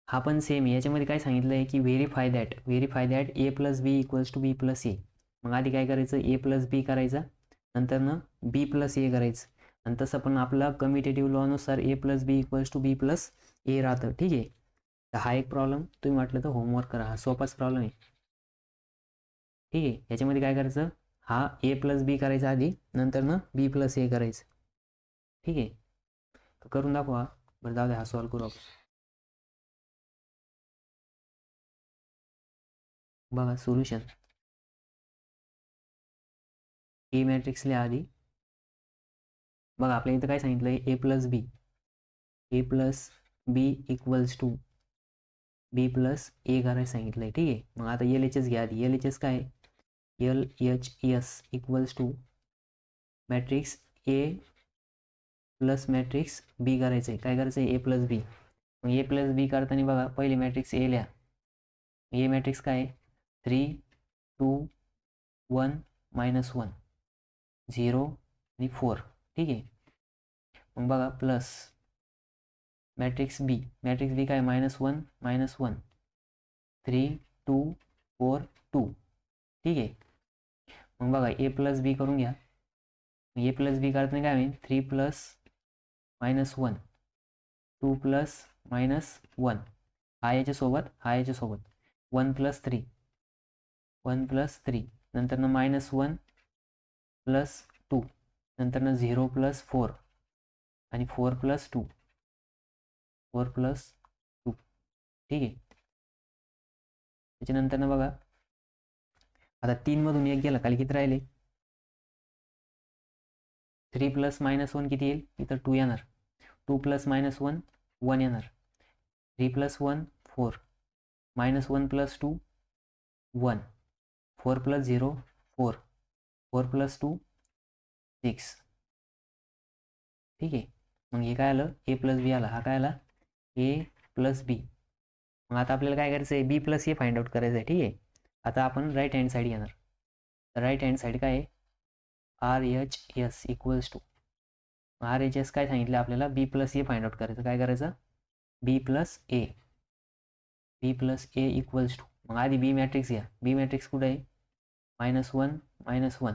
हा पण सेम आहे. याच्यामध्ये काय सांगितलं आहे की verify that A plus B equals to B plus A. मग आधी काय करायचं, ए प्लस बी करायचा, नंतरनं बी प्लस ए करायचं. आणि तसं पण आपला कम्युटेटिव्ह लॉनुसार A plus B equals to B plus A राहतं. ठीक आहे. तर हा एक प्रॉब्लेम तुम्ही म्हटलं तर होमवर्क करा. हा सोपाच प्रॉब्लेम आहे. ठीक आहे. याच्यामध्ये काय करायचं, हा ए प्लस बी करायचा आधी, नंतरनं बी प्लस ए करायचं. ठीक आहे. तर करून दाखवा. बरं जाऊ द्या, हा सॉल्व करू आपण. बघा सोल्युशन. ए मॅट्रिक्स लिहा आधी. बघा आपल्या इथं काय सांगितलं आहे, A plus B equals to B plus A करायला सांगितलं आहे. ठीक आहे. मग आता एल एच एस घ्या आधी. एल एच एस काय आहे, L H S equals to matrix A plus matrix B करायचं आहे. काय करायचं आहे, ए प्लस बी. मग ए प्लस बी करताना बघा पहिले मॅट्रिक्स ए लिहा. ए मॅट्रिक्स काय आहे, 3 2 1 -1 0 आणि 4. ठीक आहे. मग बघा प्लस मॅट्रिक्स बी काय -1 -1 3 2 4 2. ठीक आहे. मग बघा ए प्लस बी करून घ्या. ए प्लस बी करताना काय होईल, 3 प्लस -1 2 प्लस -1 हा याच्यासोबत 1 प्लस 3 नंतर -1 प्लस 2 नंतर 0 प्लस 4 आणि 4 प्लस 2 ठीक आहे. त्याच्यानंतर बघा आता 3 मधून 1 गेला, खाली किती राहिले, 3 प्लस -1 किती येईल, इथं 2 येणार. 2 प्लस -1 1 येणार. 3 प्लस 1 4 -1 प्लस 2 1 4 प्लस 0 4 प्लस 2 6. ठीक आहे. मग हे काय आलं, ए प्लस बी आला. हा काय आला, ए प्लस बी. मग आता आपल्याला काय करायचं आहे, बी प्लस ए फाइंड आउट करायचं आहे. ठीक आहे. आता आपण राईट हँड साईड घेणार. तर राईट हँड साईड काय आहे, R H S equals to R H S काय सांगितलं आपल्याला, B plus A find out करायचं. काय करायचं, B plus A equals to. मग आधी बी मॅट्रिक्स घ्या. बी मॅट्रिक्स कुठे आहे, -1 -1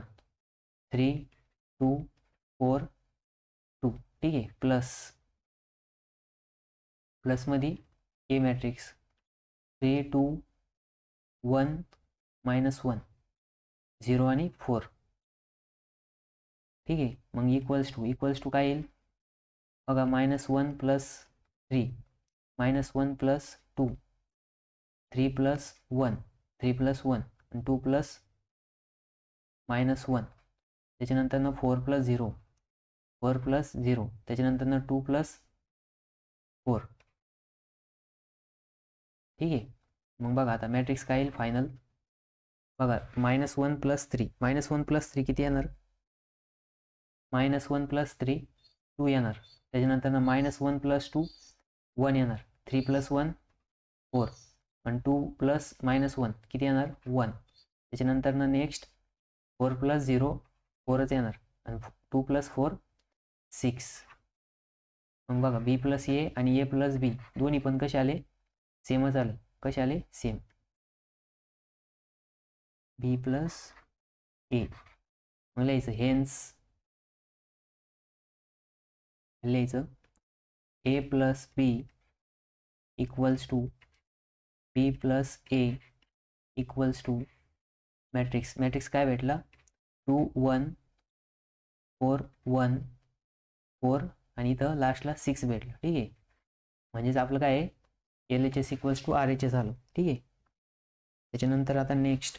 3 2 4 2. ठीक आहे. प्लसमध्ये ए मॅट्रिक्स 3 2 1 -1 0 आणि 4. ठीक आहे. मग इक्वल्स टू काय येईल बघा, -1 प्लस 3 -1 प्लस 2 3 प्लस 1 आणि 2 प्लस -1. त्याच्यानंतर 4 प्लस 0 त्याच्यानंतर 2 प्लस 4. ठीक आहे. मग बघा आता मॅट्रिक्स काय येईल फायनल, बघा -1 प्लस 3 किती येणार, -1 प्लस 3 2 येणार. त्याच्यानंतर -1 प्लस 2 1 येणार. 3 प्लस 1 4 आणि 2 प्लस -1 किती येणार 1. त्याच्यानंतर नेक्स्ट 4 प्लस 0 4च येणार आणि 2 प्लस 4 6. मग बघा बी प्लस ए आणि ए प्लस बी दोन्ही पण कसे आले, सेमच आले. कसे आले, सेम. B plus A. मग लिहायचं A plus B equals to B plus A equals to matrix काय भेटला, 2 1 4 1 4 आणि इथं लास्टला 6 भेटलं. ठीक आहे. म्हणजेच आपलं काय आहे, L H S equals to R H S आलं. ठीक आहे. त्याच्यानंतर आता नेक्स्ट